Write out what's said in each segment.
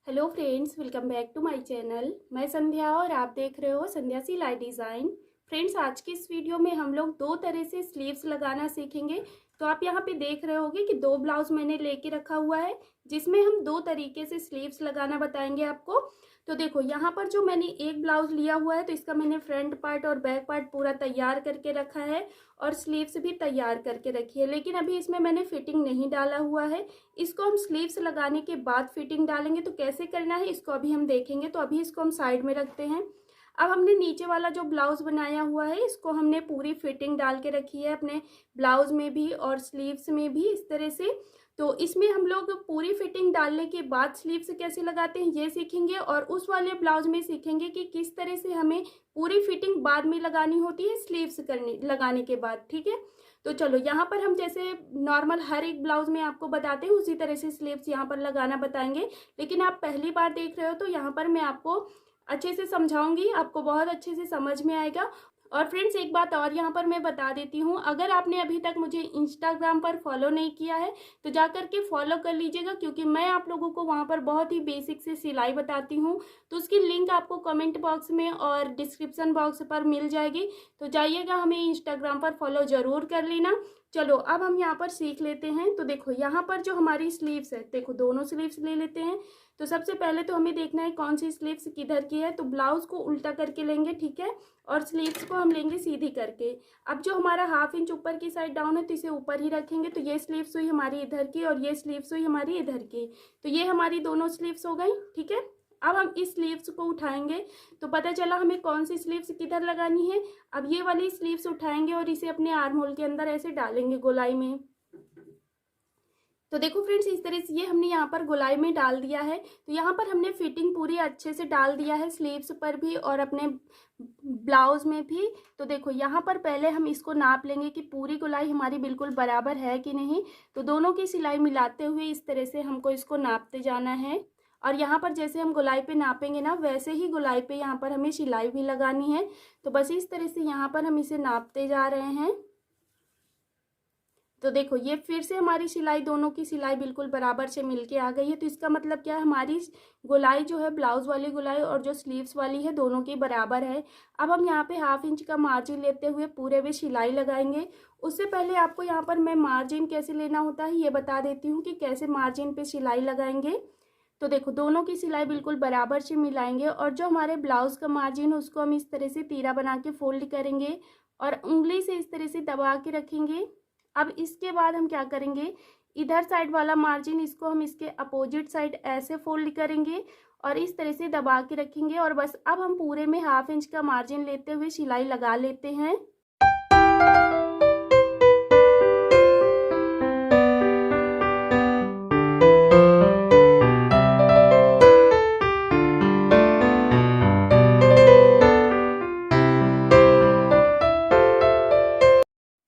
Hello friends, welcome back to my channel. मैं संध्या और आप देख रहे हो संध्या सिलाई डिज़ाइन। फ्रेंड्स, आज की इस वीडियो में हम लोग दो तरह से स्लीव्स लगाना सीखेंगे। तो आप यहाँ पे देख रहे होगे कि दो ब्लाउज मैंने लेके रखा हुआ है, जिसमें हम दो तरीके से स्लीव्स लगाना बताएंगे आपको। तो देखो, यहाँ पर जो मैंने एक ब्लाउज लिया हुआ है, तो इसका मैंने फ्रंट पार्ट और बैक पार्ट पूरा तैयार करके रखा है और स्लीव्स भी तैयार करके रखी है, लेकिन अभी इसमें मैंने फिटिंग नहीं डाला हुआ है। इसको हम स्लीव्स लगाने के बाद फिटिंग डालेंगे। तो कैसे करना है इसको अभी हम देखेंगे। तो अभी इसको हम साइड में रखते हैं। अब हमने नीचे वाला जो ब्लाउज बनाया हुआ है, इसको हमने पूरी फिटिंग डाल के रखी है अपने ब्लाउज में भी और स्लीव्स में भी इस तरह से। तो इसमें हम लोग पूरी फिटिंग डालने के बाद स्लीव्स कैसे लगाते हैं ये सीखेंगे, और उस वाले ब्लाउज में सीखेंगे कि किस तरह से हमें पूरी फिटिंग बाद में लगानी होती है स्लीव्स करने लगाने के बाद। ठीक है, तो चलो यहाँ पर हम जैसे नॉर्मल हर एक ब्लाउज में आपको बताते हैं उसी तरह से स्लीव्स यहाँ पर लगाना बताएंगे। लेकिन आप पहली बार देख रहे हो तो यहाँ पर मैं आपको अच्छे से समझाऊंगी, आपको बहुत अच्छे से समझ में आएगा। और फ्रेंड्स, एक बात और यहाँ पर मैं बता देती हूँ, अगर आपने अभी तक मुझे इंस्टाग्राम पर फॉलो नहीं किया है तो जा कर के फॉलो कर लीजिएगा, क्योंकि मैं आप लोगों को वहाँ पर बहुत ही बेसिक से सिलाई बताती हूँ। तो उसकी लिंक आपको कमेंट बॉक्स में और डिस्क्रिप्शन बॉक्स पर मिल जाएगी। तो जाइएगा, हमें इंस्टाग्राम पर फॉलो ज़रूर कर लेना। चलो अब हम यहाँ पर सीख लेते हैं। तो देखो, यहाँ पर जो हमारी स्लीव्स है, देखो दोनों स्लीव्स ले लेते हैं। तो सबसे पहले तो हमें देखना है कौन सी स्लीव्स किधर की है। तो ब्लाउज को उल्टा करके लेंगे, ठीक है, और स्लीव्स को हम लेंगे सीधी करके। अब जो हमारा हाफ इंच ऊपर की साइड डाउन है, तो इसे ऊपर ही रखेंगे। तो ये स्लीव्स हुई हमारी इधर की और ये स्लीव्स हुई हमारी इधर की। तो ये हमारी दोनों स्लीव्स हो गई, ठीक है। अब हम इस स्लीव्स को उठाएंगे तो पता चला हमें कौन सी स्लीव्स किधर लगानी है। अब ये वाली स्लीव्स उठाएंगे और इसे अपने आर्म होल के अंदर ऐसे डालेंगे गोलाई में। तो देखो फ्रेंड्स, इस तरह से ये हमने यहाँ पर गोलाई में डाल दिया है। तो यहाँ पर हमने फिटिंग पूरी अच्छे से डाल दिया है, स्लीव्स पर भी और अपने ब्लाउज में भी। तो देखो यहाँ पर पहले हम इसको नाप लेंगे कि पूरी गोलाई हमारी बिल्कुल बराबर है कि नहीं। तो दोनों की सिलाई मिलाते हुए इस तरह से हमको इसको नापते जाना है। और यहाँ पर जैसे हम गोलाई पे नापेंगे ना, वैसे ही गोलाई पे यहाँ पर हमें सिलाई भी लगानी है। तो बस इस तरह से यहाँ पर हम इसे नापते जा रहे हैं। तो देखो, ये फिर से हमारी सिलाई, दोनों की सिलाई बिल्कुल बराबर से मिलके आ गई है। तो इसका मतलब क्या है, हमारी गोलाई जो है ब्लाउज वाली गोलाई और जो स्लीव्स वाली है दोनों की बराबर है। अब हम यहाँ पे हाफ इंच का मार्जिन लेते हुए पूरे में सिलाई लगाएंगे। उससे पहले आपको यहाँ पर मैं मार्जिन कैसे लेना होता है ये बता देती हूँ कि कैसे मार्जिन पे सिलाई लगाएंगे। तो देखो, दोनों की सिलाई बिल्कुल बराबर से मिलाएंगे और जो हमारे ब्लाउज का मार्जिन है उसको हम इस तरह से तीरा बना के फोल्ड करेंगे और उंगली से इस तरह से दबा के रखेंगे। अब इसके बाद हम क्या करेंगे, इधर साइड वाला मार्जिन इसको हम इसके अपोजिट साइड ऐसे फोल्ड करेंगे और इस तरह से दबा के रखेंगे। और बस अब हम पूरे में हाफ इंच का मार्जिन लेते हुए सिलाई लगा लेते हैं।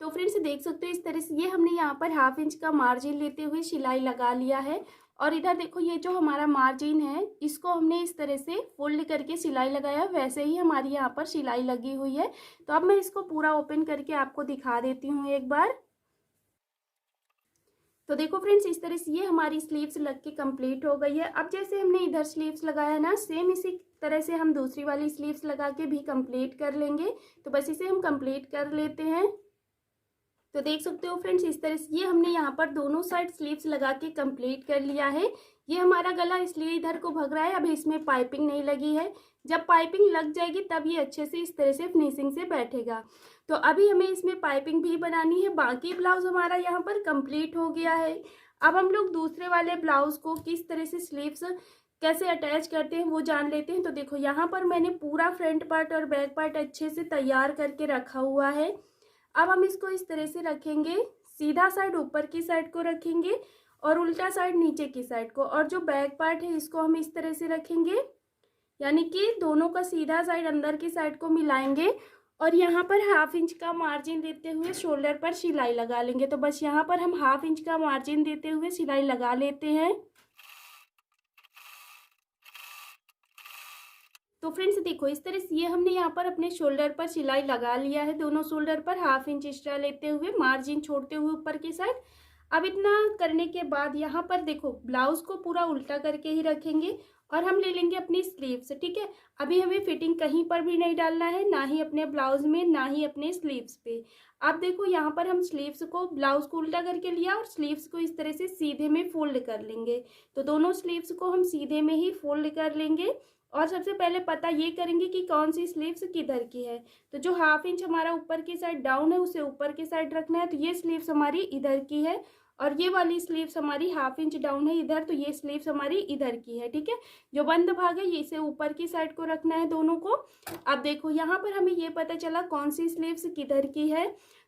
तो फ्रेंड्स, देख सकते हो इस तरह से ये हमने यहाँ पर हाफ इंच का मार्जिन लेते हुए सिलाई लगा लिया है। और इधर देखो, ये जो हमारा मार्जिन है इसको हमने इस तरह से फोल्ड करके सिलाई लगाया, वैसे ही हमारी यहाँ पर सिलाई लगी हुई है। तो अब मैं इसको पूरा ओपन करके आपको दिखा देती हूँ एक बार। तो देखो फ्रेंड्स, इस तरह से ये हमारी स्लीव्स लग के कंप्लीट हो गई है। अब जैसे हमने इधर स्लीव्स लगाया ना, सेम इसी तरह से हम दूसरी वाली स्लीव्स लगा के भी कंप्लीट कर लेंगे। तो बस इसे हम कंप्लीट कर लेते हैं। तो देख सकते हो फ्रेंड्स, इस तरह से ये हमने यहाँ पर दोनों साइड स्लीव्स लगा के कंप्लीट कर लिया है। ये हमारा गला इसलिए इधर को भग रहा है, अभी इसमें पाइपिंग नहीं लगी है। जब पाइपिंग लग जाएगी तब ये अच्छे से इस तरह से फिनिशिंग से बैठेगा। तो अभी हमें इसमें पाइपिंग भी बनानी है। बाकी ब्लाउज हमारा यहाँ पर कंप्लीट हो गया है। अब हम लोग दूसरे वाले ब्लाउज को किस तरह से स्लीव्स कैसे अटैच करते हैं वो जान लेते हैं। तो देखो, यहाँ पर मैंने पूरा फ्रंट पार्ट और बैक पार्ट अच्छे से तैयार करके रखा हुआ है। अब हम इसको इस तरह से रखेंगे, सीधा साइड ऊपर की साइड को रखेंगे और उल्टा साइड नीचे की साइड को। और जो बैक पार्ट है इसको हम इस तरह से रखेंगे, यानी कि दोनों का सीधा साइड अंदर की साइड को मिलाएंगे और यहाँ पर हाफ इंच का मार्जिन देते हुए शोल्डर पर सिलाई लगा लेंगे। तो बस यहाँ पर हम हाफ इंच का मार्जिन देते हुए सिलाई लगा लेते हैं। तो फ्रेंड्स देखो, इस तरह से ये हमने यहाँ पर अपने शोल्डर पर सिलाई लगा लिया है, दोनों शोल्डर पर हाफ इंच एक्स्ट्रा लेते हुए मार्जिन छोड़ते हुए ऊपर की साइड। अब इतना करने के बाद यहाँ पर देखो, ब्लाउज को पूरा उल्टा करके ही रखेंगे और हम ले लेंगे अपनी स्लीव्स। ठीक है, अभी हमें फिटिंग कहीं पर भी नहीं डालना है, ना ही अपने ब्लाउज में ना ही अपने स्लीव्स पे। आप देखो यहाँ पर हम स्लीव्स को ब्लाउज को उल्टा करके लिया और स्लीव्स को इस तरह से सीधे में फोल्ड कर लेंगे। तो दोनों स्लीव्स को हम सीधे में ही फोल्ड कर लेंगे और सबसे पहले पता ये करेंगे कि कौन सी स्लीव्स किधर की है। तो जो 1/2 इंच हमारा ऊपर की साइड डाउन है उसे ऊपर की साइड रखना है, तो ये स्लीव्स हमारी इधर की है और ये वाली स्लीव्स हमारी 1/2 इंच डाउन है इधर, तो ये स्लीव्स हमारी इधर की है। ठीक है, जो बंद भाग है ये इसे ऊपर की साइड को रखना है दोनों को। अब देखो यहाँ पर हमें ये पता चला कौन सी स्लीव्स किधर की है।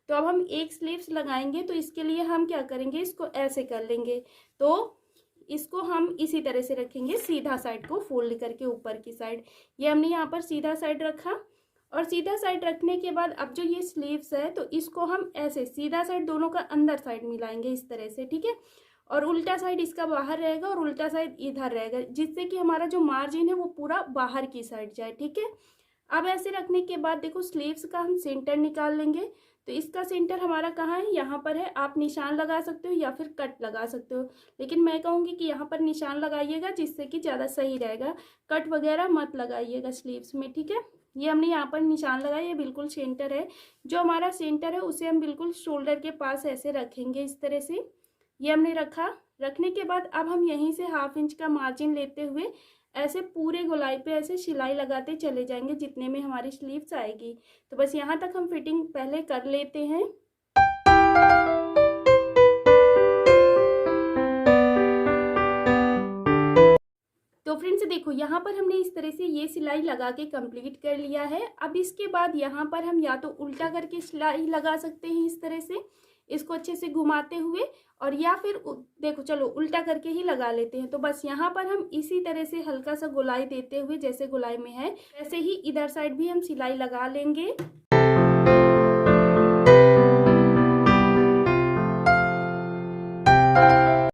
तो अब हम एक स्लीव्स लगाएंगे, तो इसके लिए हम क्या करेंगे, इसको ऐसे कर लेंगे। तो इसको हम इसी तरह से रखेंगे, सीधा साइड को फोल्ड करके ऊपर की साइड। ये हमने यहाँ पर सीधा साइड रखा और सीधा साइड रखने के बाद अब जो ये स्लीव्स है तो इसको हम ऐसे सीधा साइड दोनों का अंदर साइड मिलाएंगे इस तरह से। ठीक है, और उल्टा साइड इसका बाहर रहेगा और उल्टा साइड इधर रहेगा, जिससे कि हमारा जो मार्जिन है वो पूरा बाहर की साइड जाए। ठीक है, अब ऐसे रखने के बाद देखो स्लीव्स का हम सेंटर निकाल लेंगे। तो इसका सेंटर हमारा कहाँ है, यहाँ पर है। आप निशान लगा सकते हो या फिर कट लगा सकते हो, लेकिन मैं कहूँगी कि यहाँ पर निशान लगाइएगा जिससे कि ज़्यादा सही रहेगा। कट वगैरह मत लगाइएगा स्लीव्स में। ठीक है, ये हमने यहाँ पर निशान लगाया, ये बिल्कुल सेंटर है। जो हमारा सेंटर है उसे हम बिल्कुल शोल्डर के पास ऐसे रखेंगे इस तरह से। ये हमने रखा, रखने के बाद अब हम यहीं से 1/2 इंच का मार्जिन लेते हुए ऐसे पूरे गोलाई पे ऐसे सिलाई लगाते चले जाएंगे जितने में हमारी स्लीव्स आएगी। तो बस यहाँ तक हम फिटिंग पहले कर लेते हैं। तो फ्रेंड्स देखो यहाँ पर हमने इस तरह से ये सिलाई लगा के कंप्लीट कर लिया है। अब इसके बाद यहाँ पर हम या तो उल्टा करके सिलाई लगा सकते हैं इस तरह से, इसको अच्छे से घुमाते हुए, और या फिर देखो चलो उल्टा करके ही लगा लेते हैं। तो बस यहाँ पर हम इसी तरह से हल्का सा गोलाई देते हुए, जैसे गोलाई में है वैसे ही इधर साइड भी हम सिलाई लगा लेंगे।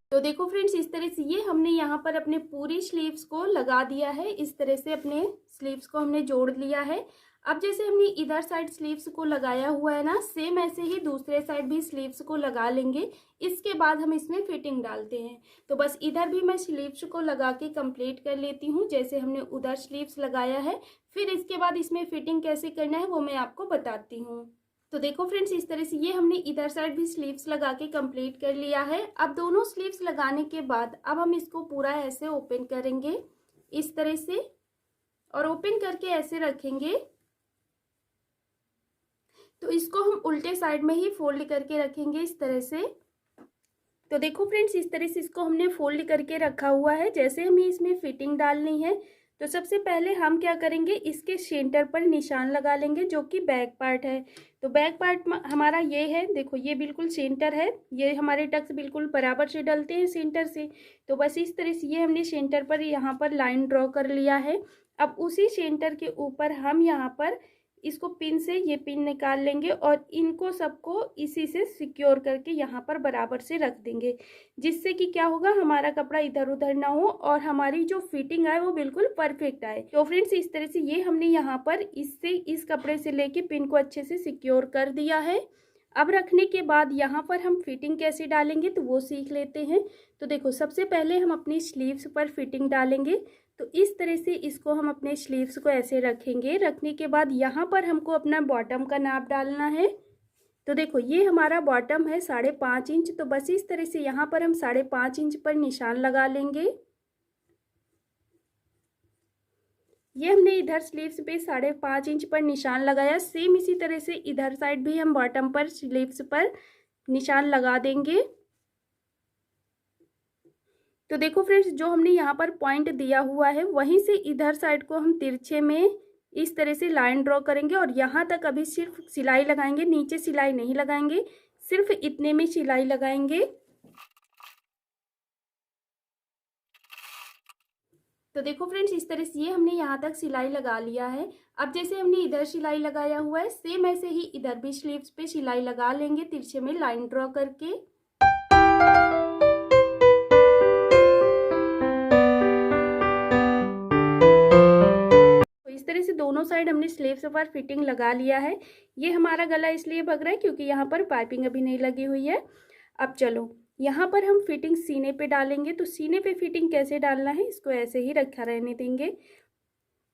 तो देखो फ्रेंड्स इस तरह से ये हमने यहाँ पर अपने पूरी स्लीव्स को लगा दिया है। इस तरह से अपने स्लीव्स को हमने जोड़ लिया है। अब जैसे हमने इधर साइड स्लीव्स को लगाया हुआ है ना, सेम ऐसे ही दूसरे साइड भी स्लीव्स को लगा लेंगे। इसके बाद हम इसमें फिटिंग डालते हैं। तो बस इधर भी मैं स्लीव्स को लगा के कंप्लीट कर लेती हूँ जैसे हमने उधर स्लीव्स लगाया है। फिर इसके बाद इसमें फिटिंग कैसे करना है वो मैं आपको बताती हूँ। तो देखो फ्रेंड्स इस तरह से ये हमने इधर साइड भी स्लीव्स लगा के कंप्लीट कर लिया है। अब दोनों स्लीव्स लगाने के बाद अब हम इसको पूरा ऐसे ओपन करेंगे इस तरह से, और ओपन करके ऐसे रखेंगे। तो इसको हम उल्टे साइड में ही फोल्ड करके रखेंगे इस तरह से। तो देखो फ्रेंड्स इस तरह से इसको हमने फोल्ड करके रखा हुआ है। जैसे हमें इसमें फिटिंग डालनी है तो सबसे पहले हम क्या करेंगे, इसके सेंटर पर निशान लगा लेंगे जो कि बैक पार्ट है। तो बैक पार्ट हमारा ये है, देखो ये बिल्कुल सेंटर है, ये हमारे टक्स बिल्कुल बराबर से डलते हैं सेंटर से। तो बस इस तरह से ये हमने सेंटर पर यहाँ पर लाइन ड्रॉ कर लिया है। अब उसी सेंटर के ऊपर हम यहाँ पर इसको पिन से ये पिन निकाल लेंगे और इनको सबको इसी से सिक्योर करके यहाँ पर बराबर से रख देंगे, जिससे कि क्या होगा, हमारा कपड़ा इधर उधर ना हो और हमारी जो फिटिंग आए वो बिल्कुल परफेक्ट आए। तो फ्रेंड्स इस तरह से ये हमने यहाँ पर इससे इस कपड़े से लेके पिन को अच्छे से सिक्योर कर दिया है। अब रखने के बाद यहाँ पर हम फिटिंग कैसे डालेंगे तो वो सीख लेते हैं। तो देखो सबसे पहले हम अपनी स्लीव्स पर फिटिंग डालेंगे। तो इस तरह से इसको हम अपने स्लीव्स को ऐसे रखेंगे। रखने के बाद यहाँ पर हमको अपना बॉटम का नाप डालना है। तो देखो ये हमारा बॉटम है 5.5 इंच। तो बस इस तरह से यहाँ पर हम 5.5 इंच पर निशान लगा लेंगे। ये हमने इधर स्लीव्स पे 5.5 इंच पर निशान लगाया। सेम इसी तरह से इधर साइड भी हम बॉटम पर स्लीव्स पर निशान लगा देंगे। तो देखो फ्रेंड्स जो हमने यहाँ पर पॉइंट दिया हुआ है वहीं से इधर साइड को हम तिरछे में इस तरह से लाइन ड्रॉ करेंगे और यहाँ तक अभी सिर्फ सिलाई लगाएंगे, नीचे सिलाई नहीं लगाएंगे, सिर्फ इतने में सिलाई लगाएंगे। तो देखो फ्रेंड्स इस तरह से ये हमने यहाँ तक सिलाई लगा लिया है। अब जैसे हमने इधर सिलाई लगाया हुआ है सेम ऐसे ही इधर भी स्लीव्स पे सिलाई लगा लेंगे तिरछे में लाइन ड्रॉ करके। इस तरह से दोनों साइड हमने स्लीव्स पर फिटिंग लगा लिया है। ये हमारा गला इसलिए भग रहा है क्योंकि यहाँ पर पाइपिंग अभी नहीं लगी हुई है। अब चलो यहाँ पर हम फिटिंग सीने पे डालेंगे। तो सीने पे फिटिंग कैसे डालना है, इसको ऐसे ही रखा रहने देंगे।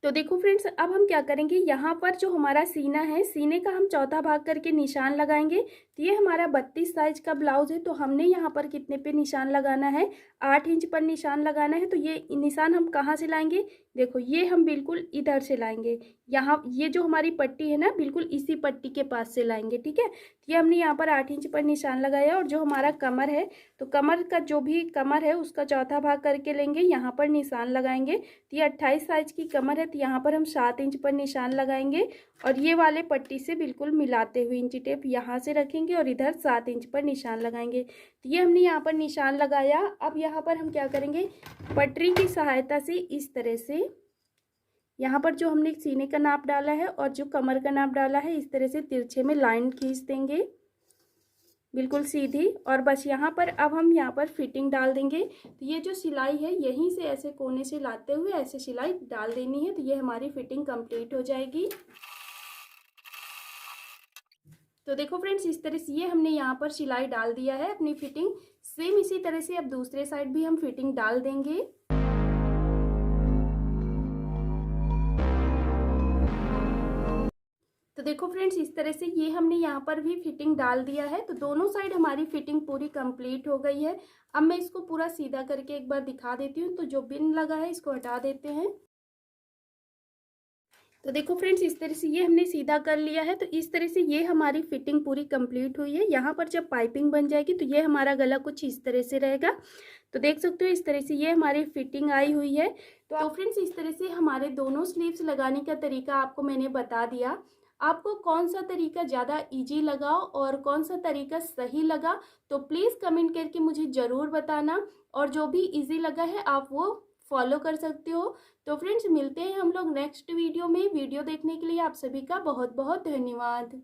तो देखो फ्रेंड्स, अब हम क्या करेंगे, यहाँ पर जो हमारा सीना है, सीने का हम चौथा भाग करके निशान लगाएंगे। तो ये हमारा 32 साइज का ब्लाउज है, तो हमने यहाँ पर कितने पे निशान लगाना है, 8 इंच पर निशान लगाना है। तो ये निशान हम कहाँ से लाएंगे, देखो ये हम बिल्कुल इधर से लाएंगे। यहाँ ये जो हमारी पट्टी है ना, बिल्कुल इसी पट्टी के पास से लाएंगे, ठीक है। तो ये हमने यहाँ पर 8 इंच पर निशान लगाया। और जो हमारा कमर है, तो कमर का जो भी कमर है उसका चौथा भाग करके लेंगे, यहाँ पर निशान लगाएंगे। तो ये 28 साइज की कमर है, तो यहाँ पर हम 7 इंच पर निशान लगाएंगे। और ये वाले पट्टी से बिल्कुल मिलाते हुए इंची टेप यहाँ से रखेंगे और इधर 7 इंच पर निशान लगाएंगे। तो ये हमने यहाँ पर निशान लगाया। अब यहाँ पर हम क्या करेंगे, पटरी की सहायता से इस तरह से यहाँ पर जो हमने सीने का नाप डाला है और जो कमर का नाप डाला है, इस तरह से तिरछे में लाइन खींच देंगे बिल्कुल सीधी। और बस यहाँ पर अब हम यहाँ पर फिटिंग डाल देंगे। तो ये जो सिलाई है, यहीं से ऐसे कोने से लाते हुए ऐसे सिलाई डाल देनी है। तो ये हमारी फिटिंग कंप्लीट हो जाएगी। तो देखो फ्रेंड्स, इस तरह से ये हमने यहाँ पर सिलाई डाल दिया है अपनी फिटिंग। सेम इसी तरह से अब दूसरे साइड भी हम फिटिंग डाल देंगे। तो देखो फ्रेंड्स, इस तरह से ये हमने यहाँ पर भी फिटिंग डाल दिया है। तो दोनों साइड हमारी फिटिंग पूरी कंप्लीट हो गई है। अब मैं इसको पूरा सीधा करके एक बार दिखा देती हूँ। तो जो बिन लगा है इसको हटा देते हैं। तो देखो फ्रेंड्स, इस तरह से ये हमने सीधा कर लिया है। तो इस तरह से ये हमारी फिटिंग पूरी कंप्लीट हुई है। यहाँ पर जब पाइपिंग बन जाएगी तो ये हमारा गला कुछ इस तरह से रहेगा। तो देख सकते हो इस तरह से ये हमारी फिटिंग आई हुई है। तो फ्रेंड्स, इस तरह से हमारे दोनों स्लीव्स लगाने का तरीका आपको मैंने बता दिया। आपको कौन सा तरीका ज़्यादा इजी लगा और कौन सा तरीका सही लगा, तो प्लीज़ कमेंट करके मुझे ज़रूर बताना। और जो भी इजी लगा है आप वो फॉलो कर सकते हो। तो फ्रेंड्स, मिलते हैं हम लोग नेक्स्ट वीडियो में। वीडियो देखने के लिए आप सभी का बहुत बहुत धन्यवाद।